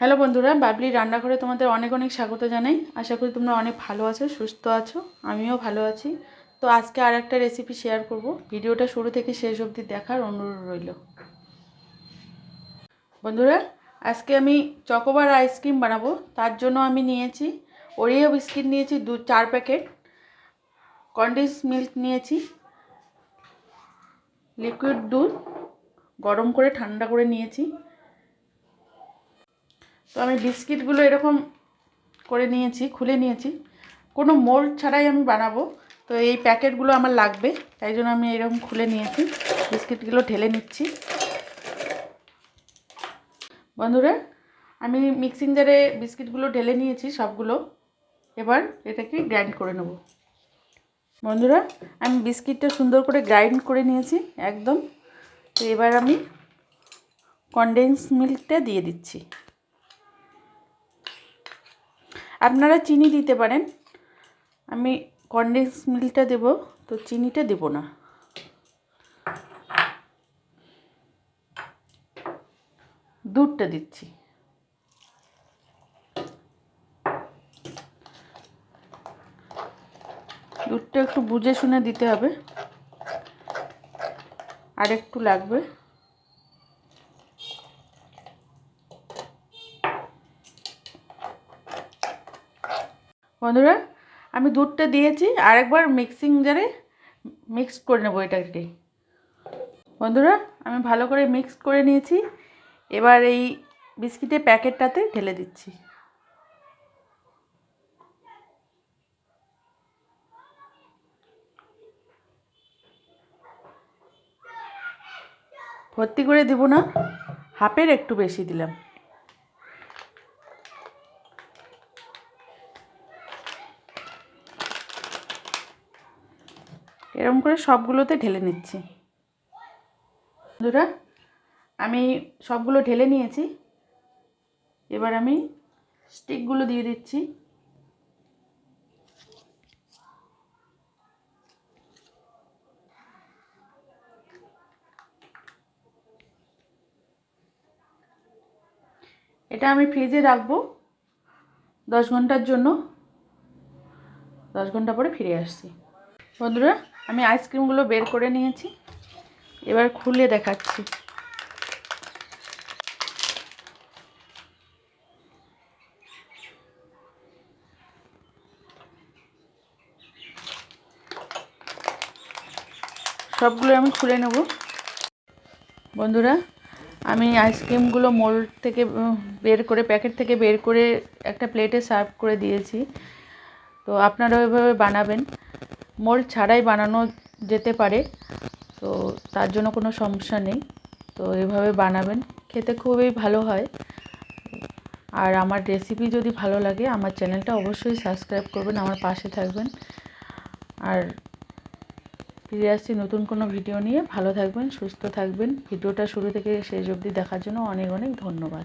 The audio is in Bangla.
হ্যালো বন্ধুরা, বাবলি রান্নাঘরে তোমাদের অনেক অনেক স্বাগত জানাই। আশা করি তোমরা অনেক ভালো আছো, সুস্থ আছো। আমিও ভালো আছি। তো আজকে আর একটা রেসিপি শেয়ার করব। ভিডিওটা শুরু থেকে শেষ অবধি দেখার অনুরোধ রইল। বন্ধুরা, আজকে আমি চকোবার আইসক্রিম বানাবো। তার জন্য আমি নিয়েছি ওরিও বিস্কিট, নিয়েছি 4 প্যাকেট, কনডেন্স মিল্ক নিয়েছি, লিকুইড দুধ গরম করে ঠান্ডা করে নিয়েছি। তো আমি বিস্কিটগুলো এরকম করে নিয়েছি, খুলে নিয়েছি। কোনো মোল্ড ছাড়াই আমি বানাবো, তো এই প্যাকেটগুলো আমার লাগবে, তাই জন্য আমি এরকম খুলে নিয়েছি। বিস্কিটগুলো ঢেলে নিচ্ছি। বন্ধুরা, আমি মিক্সিং জারে বিস্কিটগুলো ঢেলে নিয়েছি সবগুলো। এবার এটাকে গ্রাইন্ড করে নেব। বন্ধুরা, আমি বিস্কিটটা সুন্দর করে গ্রাইন্ড করে নিয়েছি একদম। তো এবার আমি কনডেন্স মিল্কটা দিয়ে দিচ্ছি। আপনারা চিনি দিতে পারেন, আমি কনডেন্স মিল্কটা দেব, তো চিনিটা দেব না। দুধটা দিচ্ছি। দুধটা একটু বুঝে শুনে দিতে হবে, আর একটু লাগবে। বন্ধুরা, আমি দুধটা দিয়েছি, আরেকবার মিক্সিং জারে মিক্স করে নেবো এটাকে। বন্ধুরা, আমি ভালো করে মিক্স করে নিয়েছি। এবার এই বিস্কিটের প্যাকেটটাতে ঢেলে দিচ্ছি। ভর্তি করে দেব না, হাফের একটু বেশি দিলাম। এরকম করে সবগুলোতে ঢেলে নিচ্ছি। বন্ধুরা, আমি সবগুলো ঢেলে নিয়েছি। এবার আমি স্টিকগুলো দিয়ে দিচ্ছি। এটা আমি ফ্রিজে রাখবো 10 ঘন্টার জন্য। 10 ঘন্টা পরে ফিরে আসছি। বন্ধুরা, আমি আইসক্রিমগুলো বের করে নিয়েছি, এবার খুলে দেখাচ্ছি। সবগুলো আমি খুলে নেব। বন্ধুরা, আমি আইসক্রিমগুলো মোল্ড থেকে বের করে, প্যাকেট থেকে বের করে একটা প্লেটে সার্ভ করে দিয়েছি। তো আপনারা ওইভাবে বানাবেন। মোল্ড ছাড়াই বানানো যেতে পারে, তো তার জন্য কোনো সমস্যা নেই। তো এভাবে বানাবেন, খেতে খুবই ভালো হয়। আর আমার রেসিপি যদি ভালো লাগে, আমার চ্যানেলটা অবশ্যই সাবস্ক্রাইব করবেন, আমার পাশে থাকবেন। আর ফিরে আসছি নতুন কোনো ভিডিও নিয়ে। ভালো থাকবেন, সুস্থ থাকবেন। ভিডিওটা শুরু থেকে শেষ অবধি দেখার জন্য অনেক অনেক ধন্যবাদ।